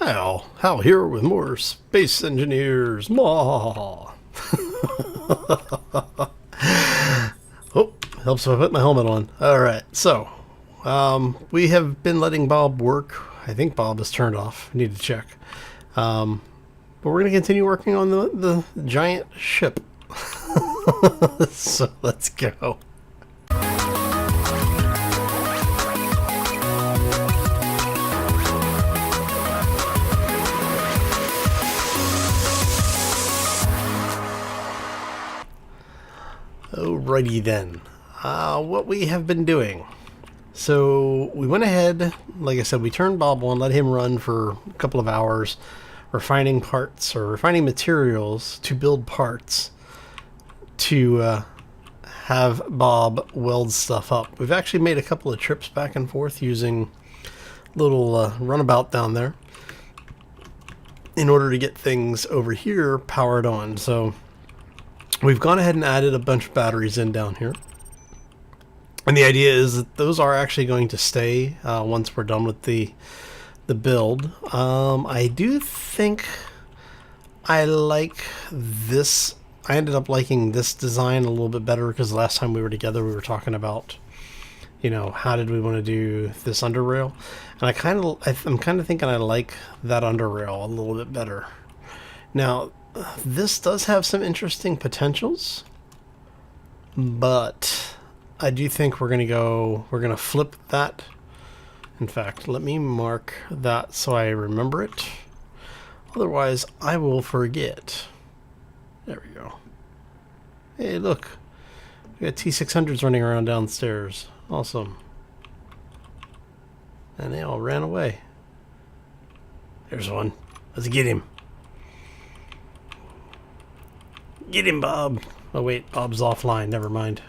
Hal here with more Space Engineers. Maw. Oh, helps if I put my helmet on. Alright, so we have been letting Bob work. I think Bob is turned off. I need to check. But we're going to continue working on the giant ship. So let's go. Alrighty then, what we have been doing. So we went ahead, like I said, we turned Bob on, let him run for a couple of hours, refining parts or refining materials to build parts to have Bob weld stuff up. We've actually made a couple of trips back and forth using little runabout down there in order to get things over here powered on. So we've gone ahead and added a bunch of batteries in down here. And the idea is that those are actually going to stay once we're done with the build. I do think I like this. I ended up liking this design a little bit better because last time we were together we were talking about, you know, how did we want to do this under rail. And I'm kind of thinking I like that under rail a little bit better. Now, this does have some interesting potentials, but I do think we're going to flip that. In fact, let me mark that so I remember it. Otherwise, I will forget. There we go. Hey, look. We got T-600s running around downstairs. Awesome. And they all ran away. There's one. Let's get him. Get him, Bob. Oh, wait. Bob's offline. Never mind.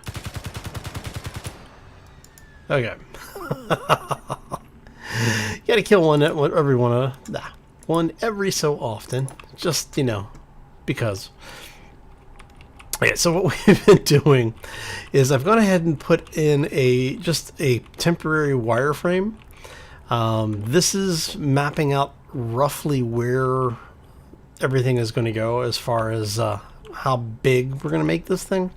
Okay. You gotta kill one every so often. Just, you know, because. Okay, so what we've been doing is I've gone ahead and put in just a temporary wireframe. This is mapping out roughly where everything is going to go as far as how big we're going to make this thing.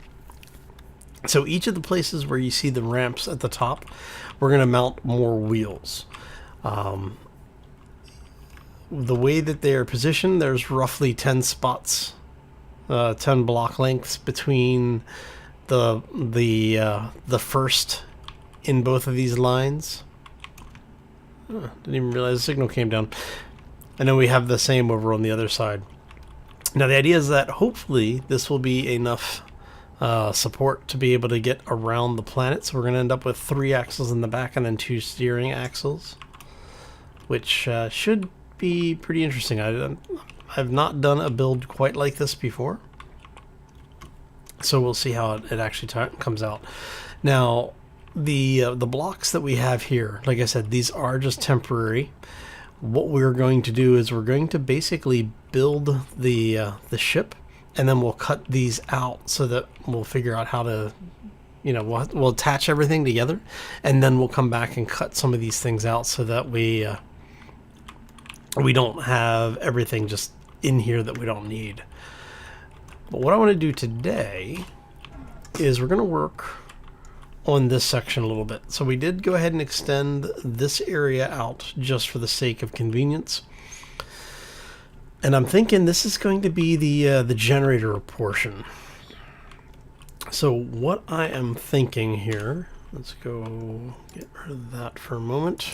So each of the places where you see the ramps at the top, we're going to mount more wheels. The way that they are positioned, there's roughly 10 spots, 10 block lengths between the first in both of these lines. Oh, didn't even realize the signal came down. And then we have the same over on the other side. Now the idea is that hopefully this will be enough support to be able to get around the planet. So we're going to end up with 3 axles in the back and then 2 steering axles, which should be pretty interesting. I've not done a build quite like this before, so we'll see how it actually comes out. Now the blocks that we have here, like I said, these are just temporary. What we're going to do is we're going to basically build the ship, and then we'll cut these out so that we'll figure out how to, you know, we'll attach everything together, and then we'll come back and cut some of these things out so that we don't have everything just in here that we don't need. But what I want to do today is we're going to work on this section a little bit. So we did go ahead and extend this area out just for the sake of convenience. And I'm thinking this is going to be the generator portion. So what I am thinking here, let's go get rid of that for a moment.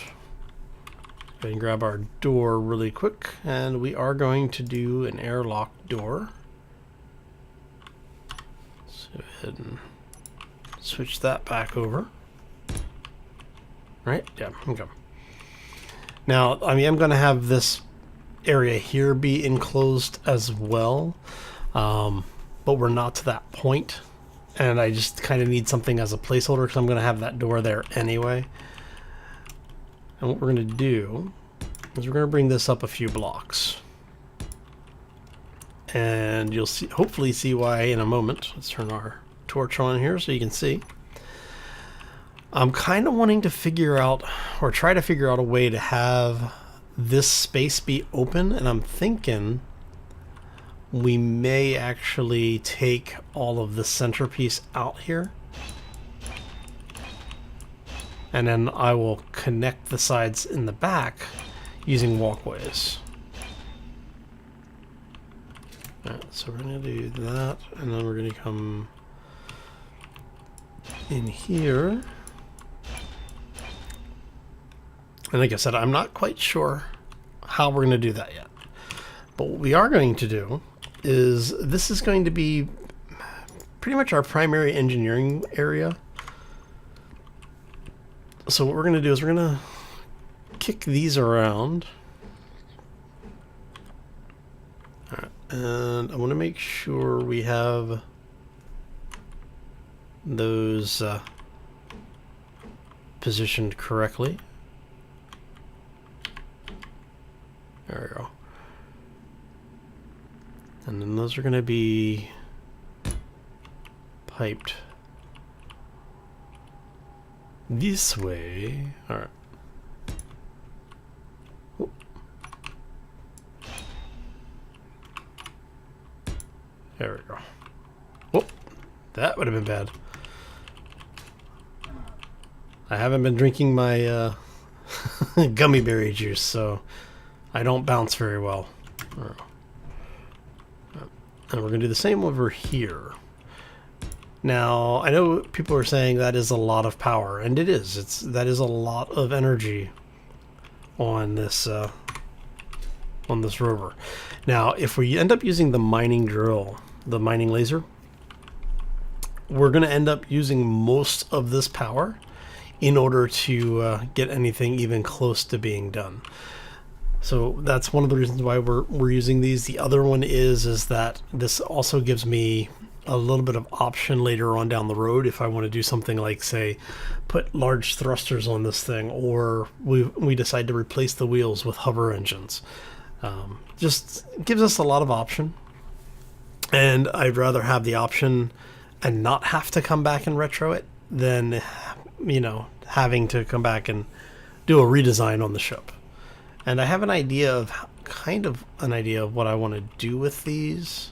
Go ahead and grab our door really quick, and we are going to do an airlock door. So go ahead and switch that back over. Right? Yeah, okay. Now, I mean, I'm going to have this area here be enclosed as well, but we're not to that point, and I just kind of need something as a placeholder because I'm going to have that door there anyway. And what we're going to do is we're going to bring this up a few blocks, and you'll see, hopefully see why in a moment. Let's turn our torch on here so you can see. I'm kind of wanting to figure out, or try to figure out, a way to have this space be open, and I'm thinking we may actually take all of the centerpiece out here, and then I will connect the sides in the back using walkways. Alright, so we're going to do that, and then we're going to come in here. And like I said, I'm not quite sure how we're going to do that yet. But what we are going to do is, this is going to be pretty much our primary engineering area. So what we're going to do is we're going to kick these around. All right, and I want to make sure we have those positioned correctly. There we go. And then those are going to be piped this way. All right. Oop. There we go. Whoop. That would have been bad. I haven't been drinking my gummy berry juice, so I don't bounce very well. All right. And we're going to do the same over here. Now, I know people are saying that is a lot of power, and it is. That is a lot of energy on this rover. Now, if we end up using the mining drill, the mining laser, we're going to end up using most of this power in order to get anything even close to being done. So that's one of the reasons why we're using these. The other one is that this also gives me a little bit of option later on down the road if I want to do something like, say, put large thrusters on this thing, or we decide to replace the wheels with hover engines. Just gives us a lot of option, and I'd rather have the option and not have to come back and retro it than, you know, having to come back and do a redesign on the ship. And I have an idea of what I want to do with these.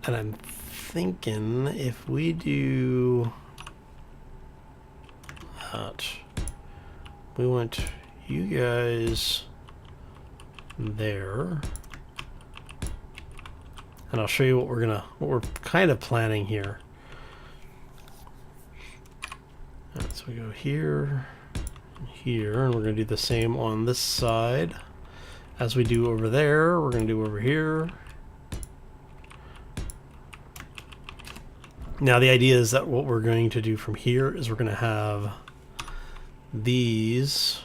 And I'm thinking if we do that, we want you guys there. And I'll show you what we're kind of planning here. All right, so we go here. Here, and we're going to do the same on this side as we do over there. We're going to do over here. Now the idea is that what we're going to do from here is we're going to have these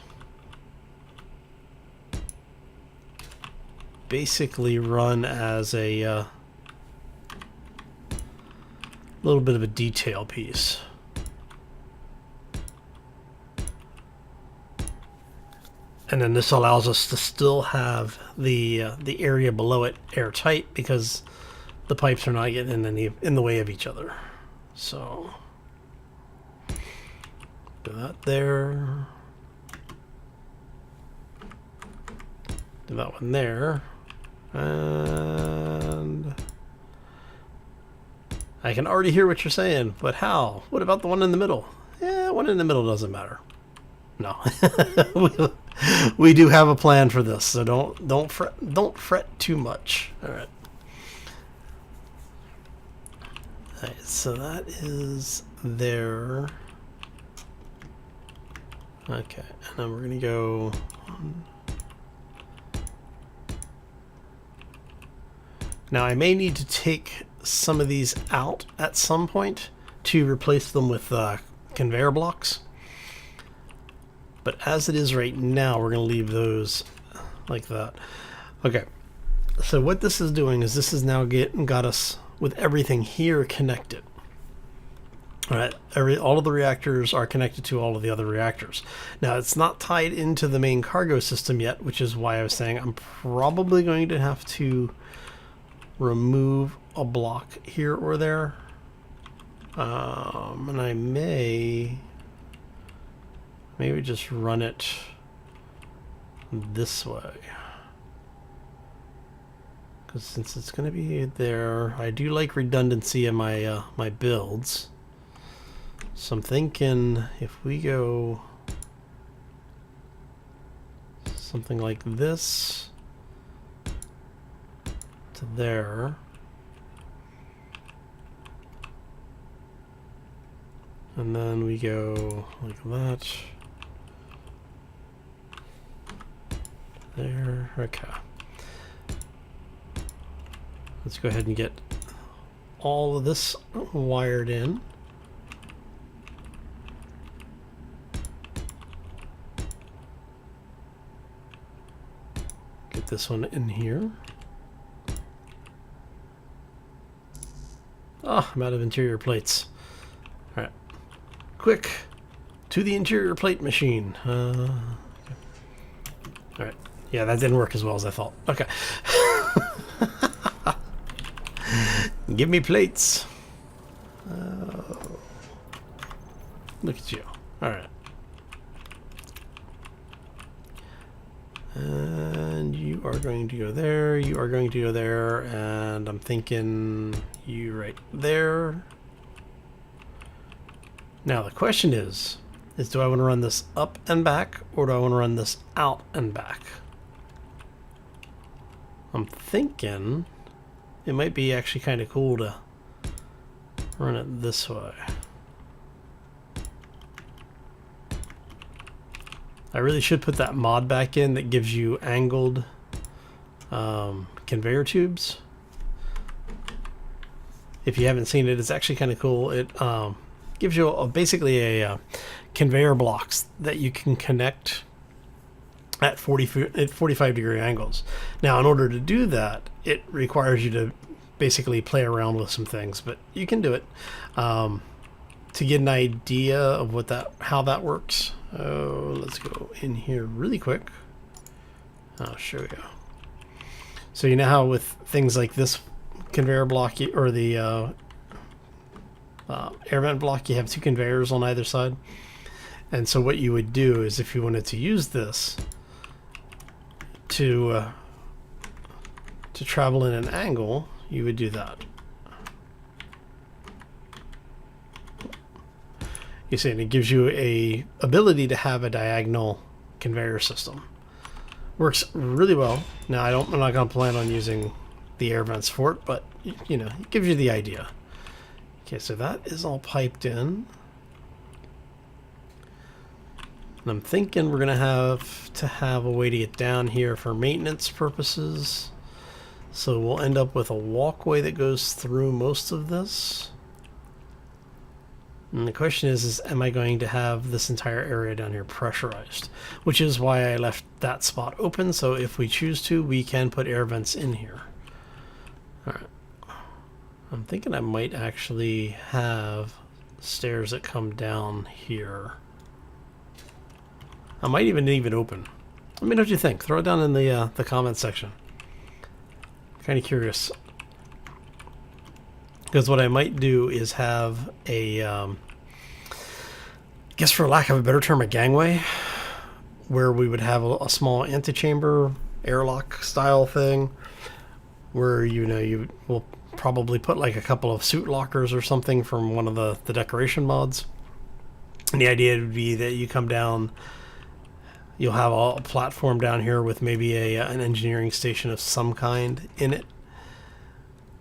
basically run as a little bit of a detail piece. And then this allows us to still have the area below it airtight because the pipes are not getting in the way of each other. So do that there. Do that one there. And I can already hear what you're saying, but how? What about the one in the middle? Yeah, one in the middle doesn't matter. No. We do have a plan for this, so don't fret too much. All right. All right, so that is there. Okay, and then we're gonna go. Now I may need to take some of these out at some point to replace them with conveyor blocks. But as it is right now, we're going to leave those like that. Okay, so what this is doing is this has now got us with everything here connected. All right, all of the reactors are connected to all of the other reactors. Now, it's not tied into the main cargo system yet, which is why I was saying I'm probably going to have to remove a block here or there. And I may... maybe just run it this way. Because since it's going to be there, I do like redundancy in my my builds. So I'm thinking if we go something like this to there, and then we go like that. There, okay. Let's go ahead and get all of this wired in. Get this one in here. Ah, I'm out of interior plates. All right, quick to the interior plate machine. Okay. All right, yeah, that didn't work as well as I thought. Okay. Give me plates. Look at you. All right. And you are going to go there. You are going to go there. And I'm thinking you right there. Now the question is do I want to run this up and back, or do I want to run this out and back? I'm thinking it might be actually kind of cool to run it this way. I really should put that mod back in that gives you angled conveyor tubes. If you haven't seen it, it's actually kind of cool. It gives you basically a conveyor blocks that you can connect at 45 degree angles. Now, in order to do that, it requires you to basically play around with some things, but you can do it. To get an idea of how that works, let's go in here really quick. I'll show you. So you know how with things like this conveyor block or the air vent block, you have two conveyors on either side. And so what you would do is, if you wanted to use this to travel in an angle, you would do that. You see, and it gives you a ability to have a diagonal conveyor system. Works really well. Now I'm not going to plan on using the air vents for it, but you know, it gives you the idea. Okay, so that is all piped in. And I'm thinking we're going to have a way to get down here for maintenance purposes. So we'll end up with a walkway that goes through most of this. And the question is am I going to have this entire area down here pressurized? Which is why I left that spot open, so if we choose to, we can put air vents in here. Alright. I'm thinking I might actually have stairs that come down here. I might even leave it open. Let me know what you think. Throw it down in the comments section. Kind of curious. Because what I might do is have a, I guess for lack of a better term, a gangway, where we would have a small antechamber, airlock style thing, where you will probably put like a couple of suit lockers or something from one of the decoration mods. And the idea would be that you come down, you'll have a platform down here with maybe an engineering station of some kind in it.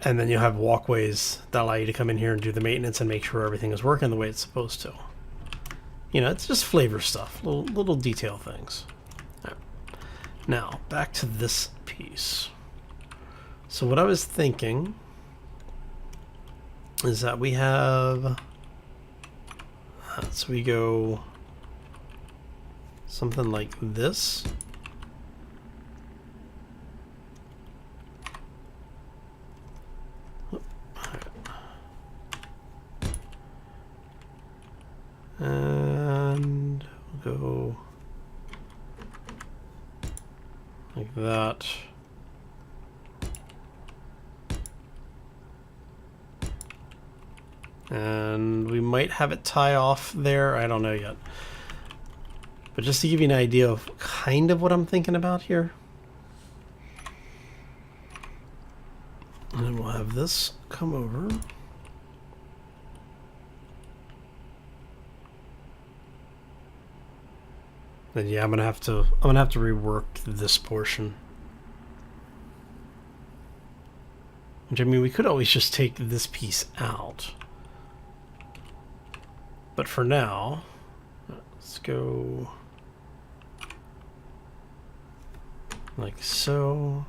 And then you'll have walkways that allow you to come in here and do the maintenance and make sure everything is working the way it's supposed to. You know, it's just flavor stuff, little detail things. Right. Now, back to this piece. So what I was thinking is that we have, so we go something like this. And we'll go like that. And we might have it tie off there. I don't know yet. But just to give you an idea of kind of what I'm thinking about here. And then we'll have this come over. And yeah, I'm gonna have to rework this portion. Which, I mean, we could always just take this piece out. But for now, let's go like so.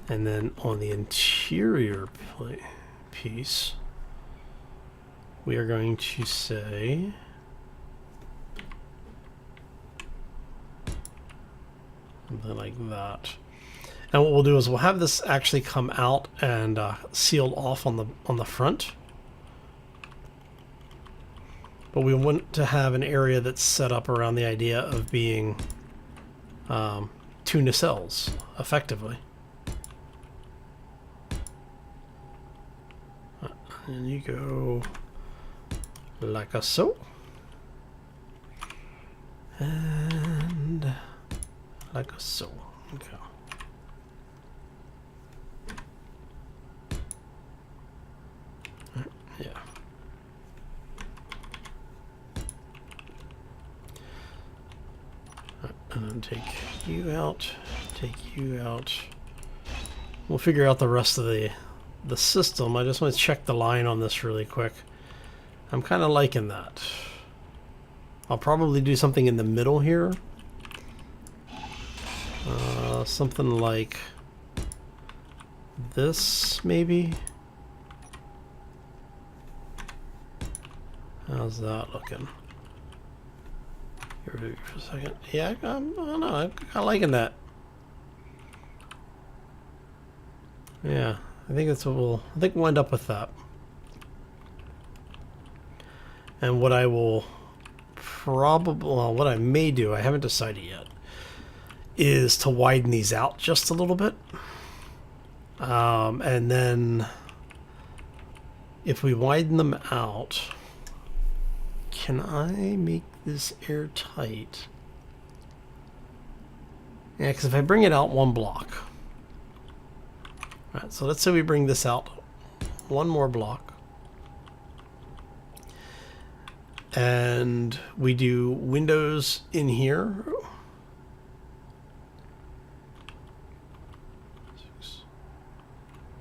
And then on the interior piece, we are going to say something like that. And what we'll do is we'll have this actually come out and sealed off on the front. But we want to have an area that's set up around the idea of being 2 nacelles, effectively. And you go like a so. And like a so. Okay. Yeah. And then take you out, take you out. We'll figure out the rest of the system. I just want to check the line on this really quick. I'm kind of liking that. I'll probably do something in the middle here. Something like this, maybe. How's that looking? Here for a second. Yeah, I don't know. I'm kind of liking that. Yeah, I think that's what we'll end up with that. And what I will probably, well, what I may do, I haven't decided yet, is to widen these out just a little bit. And then if we widen them out, can I make this airtight? Yeah, because if I bring it out 1 block. Alright, so let's say we bring this out 1 more block. And we do windows in here.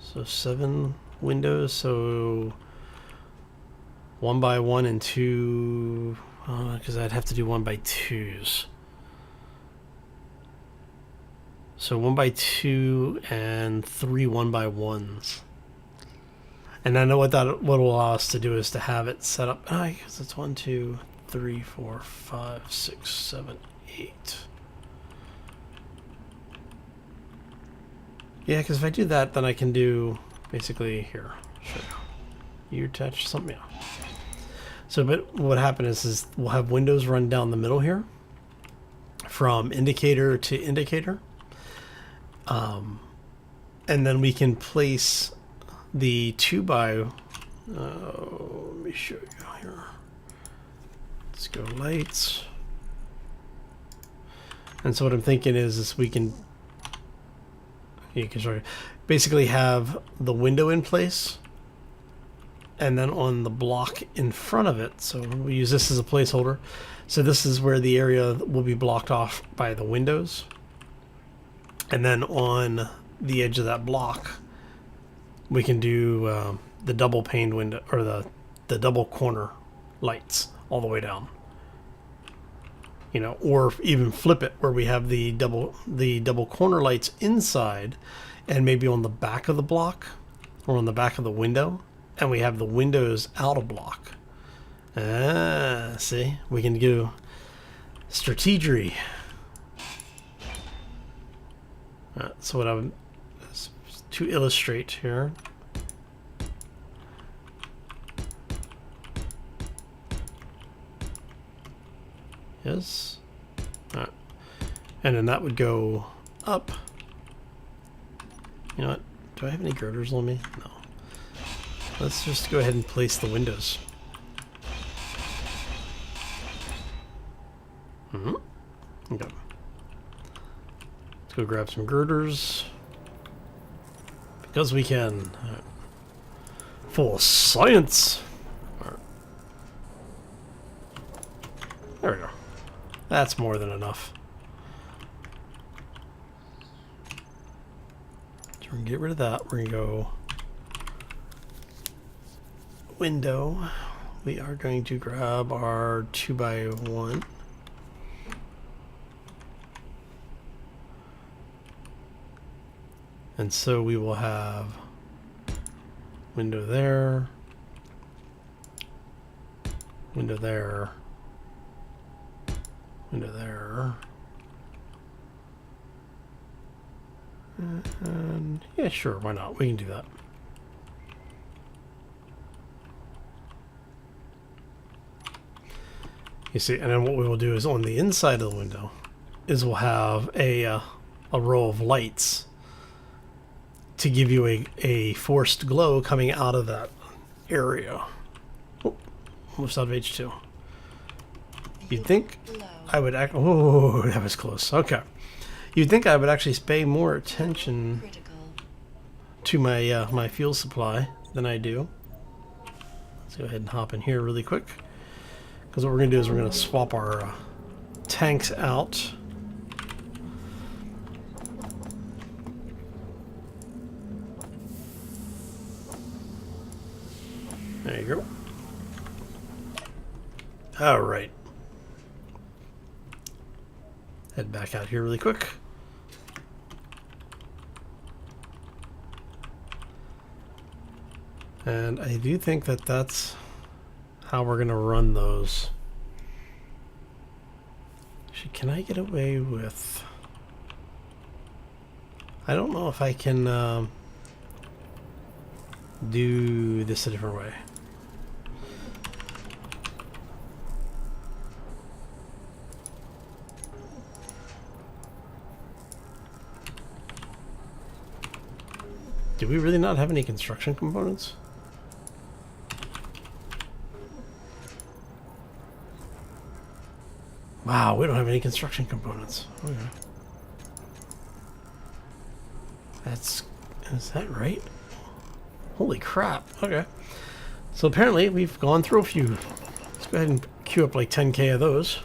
So 7 windows, so 1 by 1 and 2, because I'd have to do 1 by 2s. So 1 by 2 and 3 1 by 1s. And I know what will allow us to do is to have it set up. Because it's 1, 2, 3, 4, 5, 6, 7, 8. Yeah, because if I do that, then I can do basically here. Sure. You attach something. Yeah. So, but what happened is we'll have windows run down the middle here, from indicator to indicator, and then we can place the 2 by. Let me show you here. Let's go lights. And so what I'm thinking is we can. You can sort of basically have the window in place, and then on the block in front of it, so we use this as a placeholder. So this is where the area will be blocked off by the windows. And then on the edge of that block, we can do the double paned window, or the double corner lights all the way down. You know, or even flip it where we have the double corner lights inside, and maybe on the back of the block or on the back of the window, and we have the windows out of block. See, we can do strategery. So what I would, to illustrate here. Yes. All right. And then that would go up. You know what? Do I have any girders on me? No. Let's just go ahead and place the windows. Okay. Let's go grab some girders. Because we can. Full of science. Right. There we go. That's more than enough. So we're going to get rid of that. We're going to go window. We are going to grab our 2x1. And so we will have window there, window there, window there. And yeah, sure, why not? We can do that. You see, and then what we will do is on the inside of the window is we'll have a row of lights to give you a forced glow coming out of that area. Oh, almost out of H2. You'd think I would act. Oh, that was close. Okay. You'd think I would actually pay more attention to my my fuel supply than I do. Let's go ahead and hop in here really quick. Because what we're going to do is we're going to swap our tanks out. There you go. All right. Head back out here really quick. And I do think that that's how we're going to run those. Actually, can I get away with... I don't know if I can do this a different way. Do we really not have any construction components? Wow, we don't have any construction components. Okay. Is that right? Holy crap. Okay. So apparently we've gone through a few. Let's go ahead and queue up like 10k of those.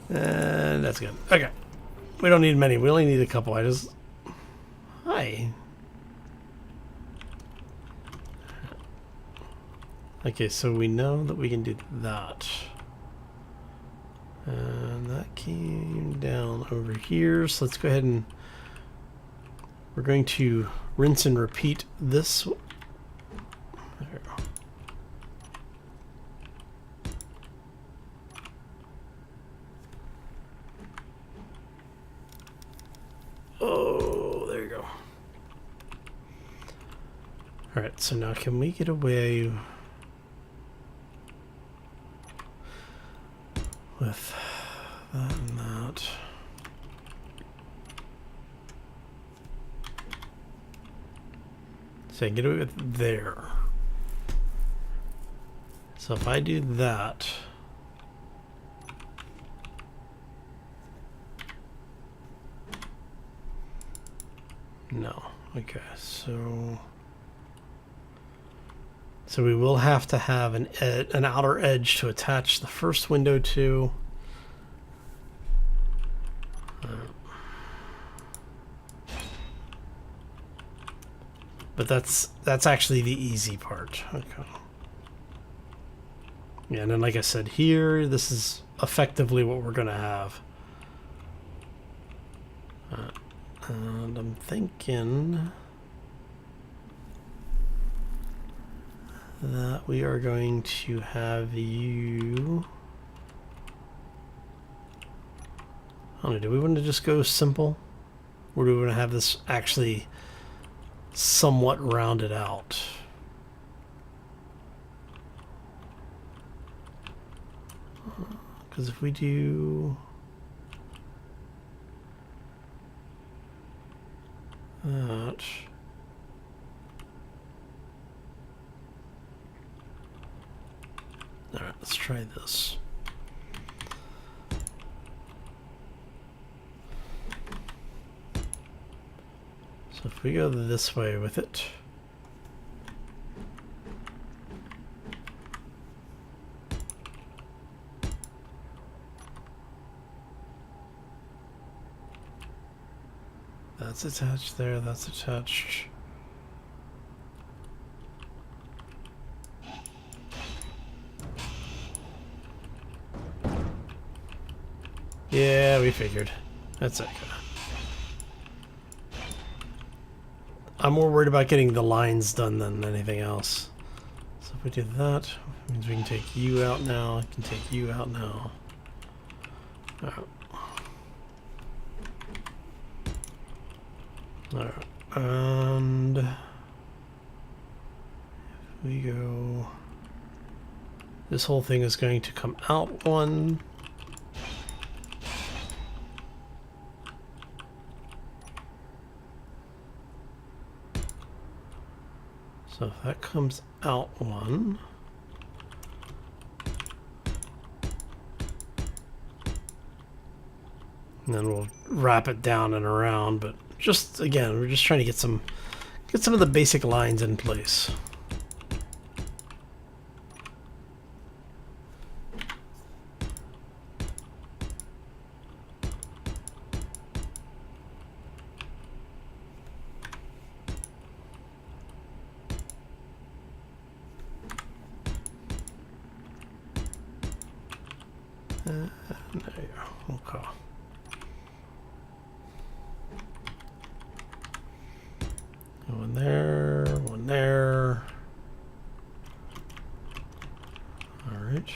And that's good. Okay. We don't need many. We only need a couple. Hi. Okay, so we know that we can do that. And that came down over here. So let's go ahead and we're going to rinse and repeat this. There we go. Oh, there you go. All right, so now can we get away with that and that? So I can get away with there. So if I do that, no. Okay, so we will have to have an outer edge to attach the first window to. But that's actually the easy part. Okay. Yeah, and then like I said here, this is effectively what we're gonna have. And I'm thinking that we are going to have you... I don't know, do we want to just go simple? Or do we want to have this actually somewhat rounded out? Because if we do that, Alright, let's try this. So if we go this way with it, that's attached there, that's attached. Yeah, we figured. That's okay. I'm more worried about getting the lines done than anything else. So if we do that, it means we can take you out now. I can take you out now. Alright. And if we go, this whole thing is going to come out one. So if that comes out one, and then we'll wrap it down and around, but just again, we're just trying to get some of the basic lines in place. There you go. Okay. One there, one there. All right.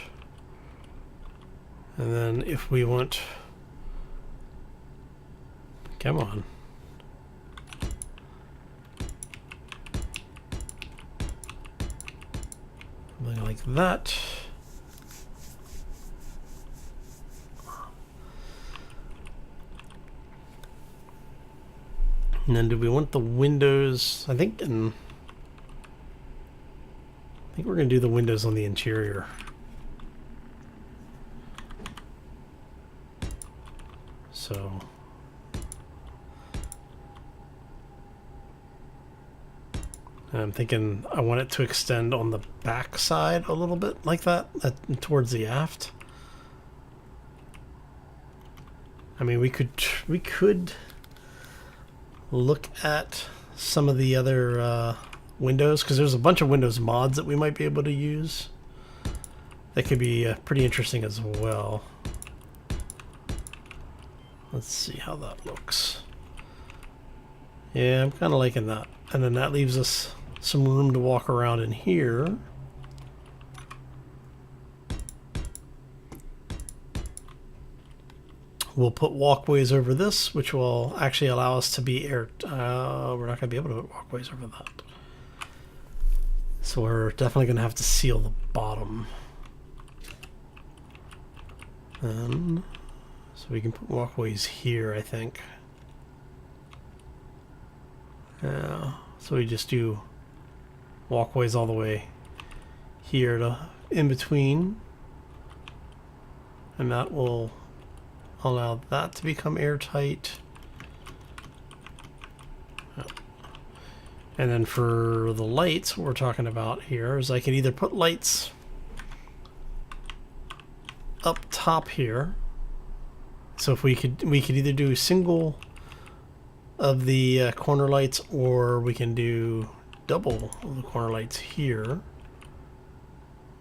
And then if we want, come on. Something like that. And then do we want the windows? I think we're going to do the windows on the interior. So I'm thinking I want it to extend on the back side a little bit like that, towards the aft. I mean, we could look at some of the other windows, because there's a bunch of Windows mods that we might be able to use that could be pretty interesting as well. Let's see how that looks. Yeah, I'm kind of liking that. And then that leaves us some room to walk around in here. We'll put walkways over this, which will actually allow us to be air. We're not going to be able to put walkways over that. So we're definitely going to have to seal the bottom. So we can put walkways here, I think. Yeah. So we just do walkways all the way here to in between. And that will allow that to become airtight. And then for the lights, what we're talking about here is I can either put lights up top here. So if we could either do a single of the corner lights, or we can do double of the corner lights here,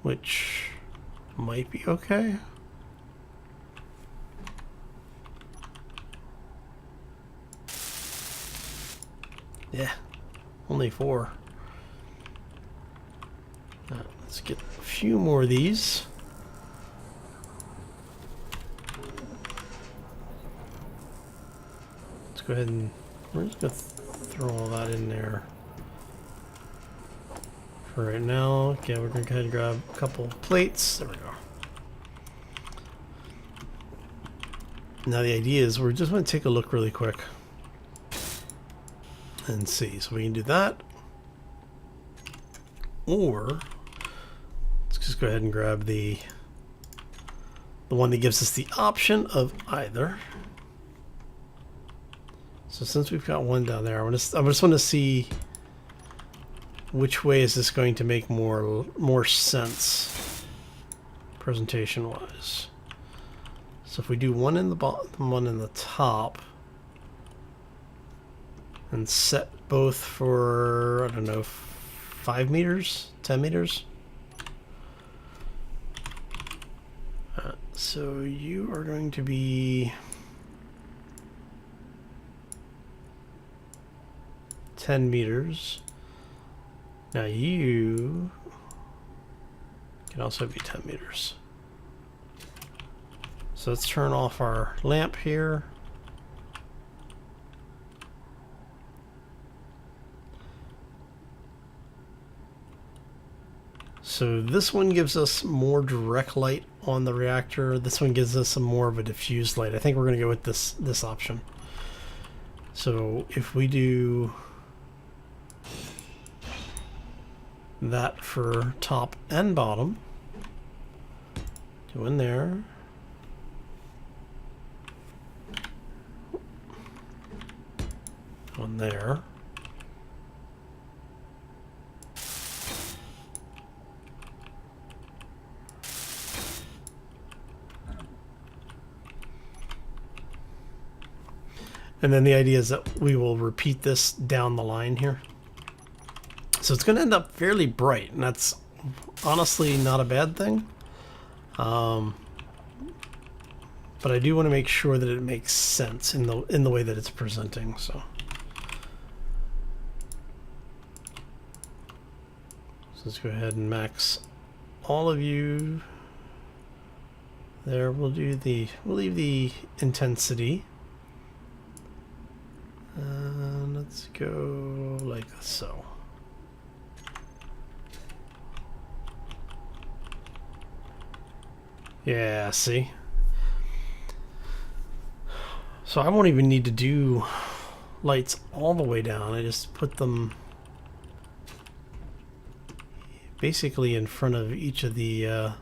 which might be okay. Yeah, only 4. Let's get a few more of these. Let's go ahead and we're just going to throw all that in there for right now. Okay, we're going to go ahead and grab a couple plates. There we go. Now the idea is we're just going to take a look really quick and see. So we can do that, or let's just go ahead and grab the one that gives us the option of either. So since we've got one down there, I just want to see which way is this going to make more sense presentation wise. So if we do one in the bottom, one in the top, and set both for, I don't know, 5 meters, 10 meters. So you are going to be 10 meters. Now you can also be 10 meters. So let's turn off our lamp here. So this one gives us more direct light on the reactor. This one gives us some more of a diffused light. I think we're going to go with this option. So if we do that for top and bottom, go in there. One there. And then the idea is that we will repeat this down the line here. So it's going to end up fairly bright, and that's honestly not a bad thing. But I do want to make sure that it makes sense in the way that it's presenting. So let's go ahead and max all of you. There, we'll leave the intensity. And let's go like so. Yeah, see? So I won't even need to do lights all the way down. I just put them basically in front of each of the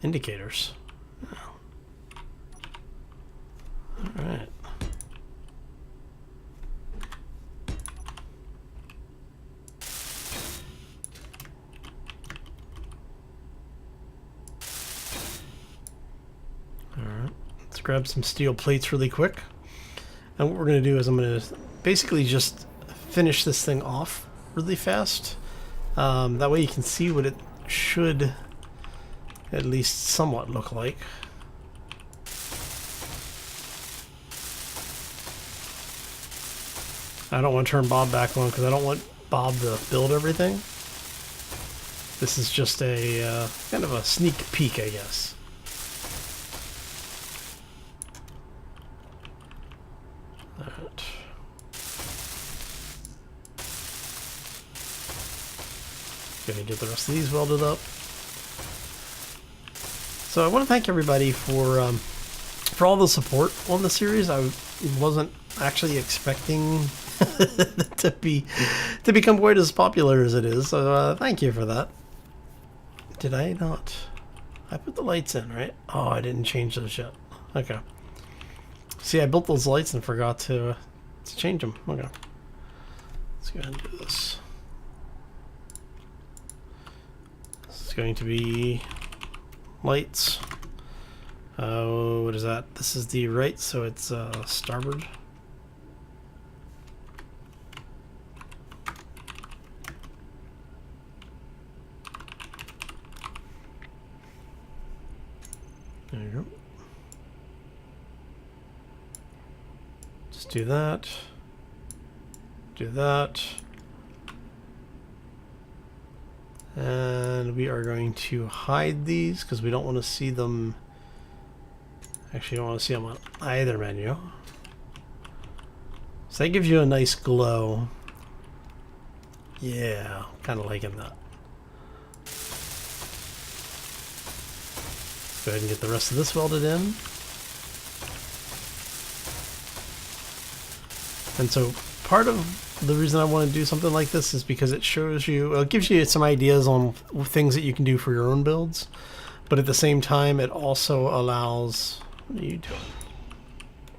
indicators. All right. Grab some steel plates really quick, and what we're going to do is I'm going to basically just finish this thing off really fast. That way you can see what it should at least somewhat look like. I don't want to turn Bob back on because I don't want Bob to build everything. This is just a kind of a sneak peek, I guess. Gonna get the rest of these welded up. So I want to thank everybody for all the support on the series. I wasn't actually expecting to become quite as popular as it is. So thank you for that. Did I not? I put the lights in, right? Oh, I didn't change those yet. Okay. See, I built those lights and forgot to change them. Okay. Let's go ahead and do this. Going to be lights. What is that? This is the right, so it's starboard. There you go. Just do that. Do that. And we are going to hide these because we don't want to see them. Actually, don't want to see them on either menu. So that gives you a nice glow. Yeah, kind of liking that. Let's go ahead and get the rest of this welded in. And so part of the reason I want to do something like this is because it shows you, it gives you some ideas on things that you can do for your own builds, but at the same time, it also allows. What are you doing,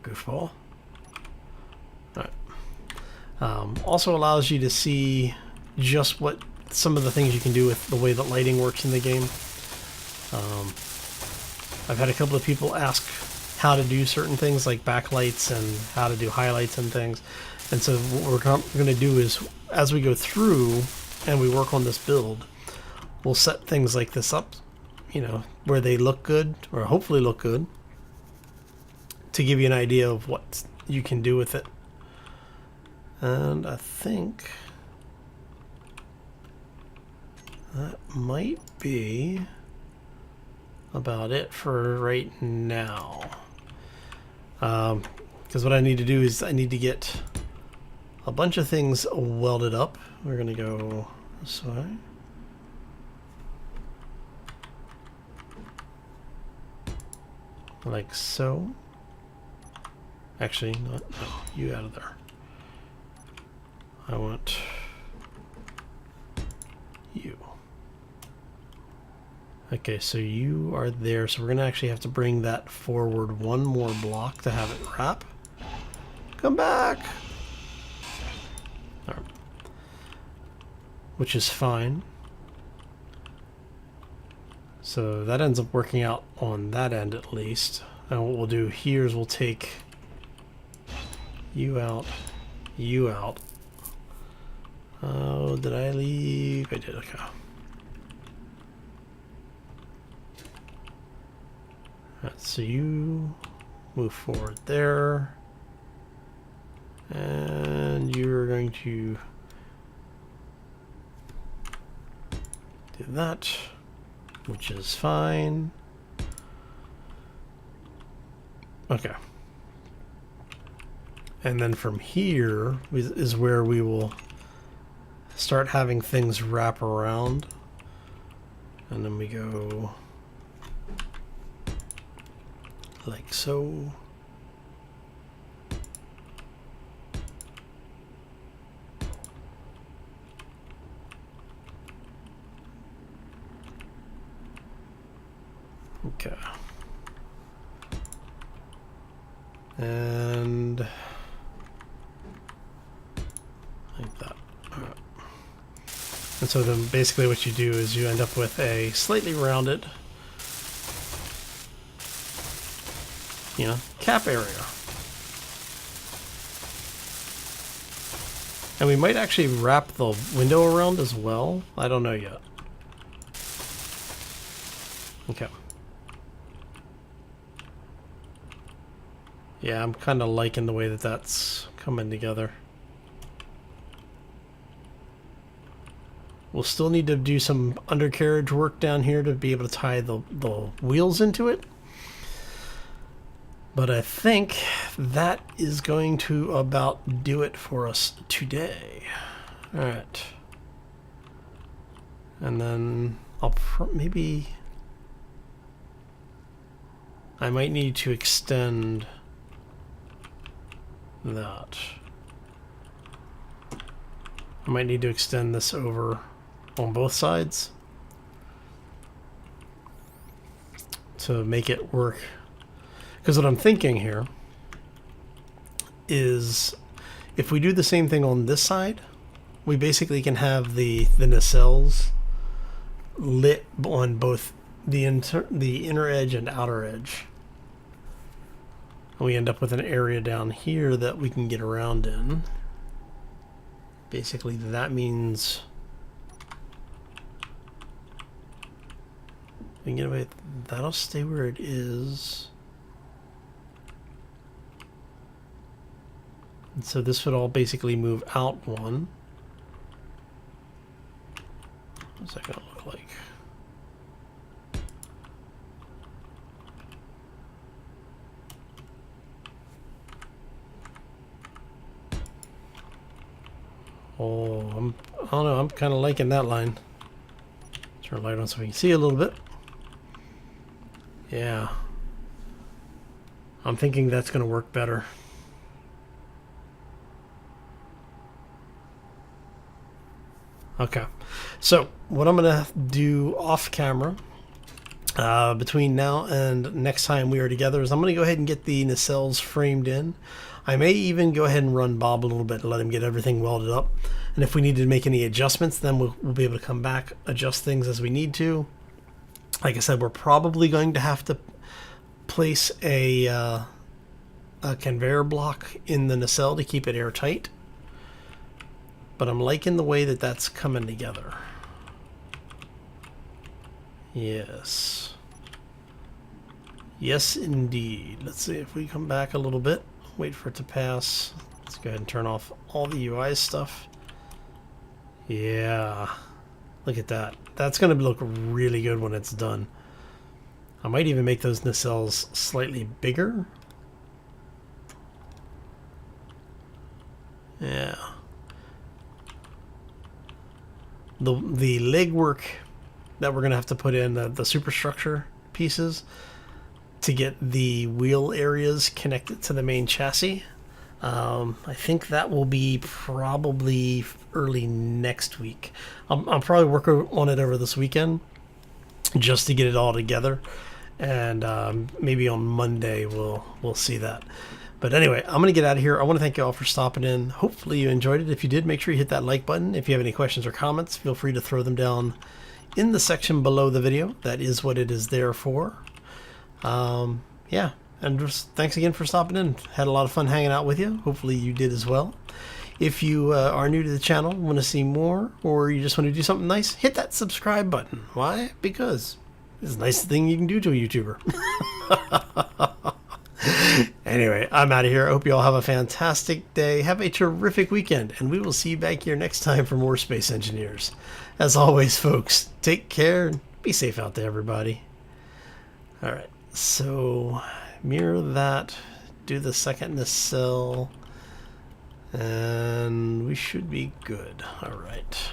goofball? All right. Also allows you to see just what some of the things you can do with the way that lighting works in the game. I've had a couple of people ask how to do certain things like backlights and how to do highlights and things. And so what we're going to do is, as we go through and we work on this build, we'll set things like this up, you know, where they look good, or hopefully look good, to give you an idea of what you can do with it. And I think that might be about it for right now. Because what I need to do is I need to get a bunch of things welded up. We're going to go this way. Like so. Actually, not, no, you out of there. I want you. Okay, so you are there, so we're going to actually have to bring that forward one more block to have it wrap. Come back! All right. Which is fine. So that ends up working out on that end at least. And what we'll do here is we'll take you out, you out. Oh, did I leave? I did, okay. Alright, so you move forward there. And you're going to do that, which is fine. Okay. And then from here is where we will start having things wrap around. And then we go like so. Okay. And like that. All right. And so then basically what you do is you end up with a slightly rounded, you know, cap area. And we might actually wrap the window around as well. I don't know yet. Okay. Yeah, I'm kind of liking the way that that's coming together. We'll still need to do some undercarriage work down here to be able to tie the wheels into it. But I think that is going to about do it for us today. All right. And then I'll maybe... I might need to extend that. I might need to extend this over on both sides to make it work. Because what I'm thinking here is if we do the same thing on this side, we basically can have the nacelles lit on both the inner edge and outer edge. And we end up with an area down here that we can get around in. Basically, that means we can get away. That'll stay where it is. And so this would all basically move out one. What's that gonna look like? Oh, I don't know, I'm kind of liking that line. Turn the light on so we can see a little bit. Yeah. I'm thinking that's going to work better. Okay. So what I'm going to do off camera between now and next time we are together is I'm going to go ahead and get the nacelles framed in. I may even go ahead and run Bob a little bit and let him get everything welded up. And if we need to make any adjustments, then we'll be able to come back, adjust things as we need to. Like I said, we're probably going to have to place a conveyor block in the nacelle to keep it airtight. But I'm liking the way that that's coming together. Yes. Yes, indeed. Let's see if we come back a little bit. Wait for it to pass. Let's go ahead and turn off all the UI stuff. Yeah. Look at that. That's going to look really good when it's done. I might even make those nacelles slightly bigger. Yeah. The leg work that we're going to have to put in, the superstructure pieces to get the wheel areas connected to the main chassis. I think that will be probably early next week. I'll probably work on it over this weekend just to get it all together, and maybe on Monday we'll see that. But anyway, I'm going to get out of here. I want to thank you all for stopping in. Hopefully you enjoyed it. If you did, make sure you hit that like button. If you have any questions or comments, feel free to throw them down in the section below the video. That is what it is there for. Yeah, and just thanks again for stopping in. Had a lot of fun hanging out with you. Hopefully you did as well. If you are new to the channel, want to see more, or you just want to do something nice, hit that subscribe button. Why? Because it's the nicest thing you can do to a YouTuber. Anyway, I'm out of here. I hope you all have a fantastic day. Have a terrific weekend, and we will see you back here next time for more Space Engineers. As always, folks, take care and be safe out there, everybody. All right, so mirror that, do the second nacelle, and we should be good. All right.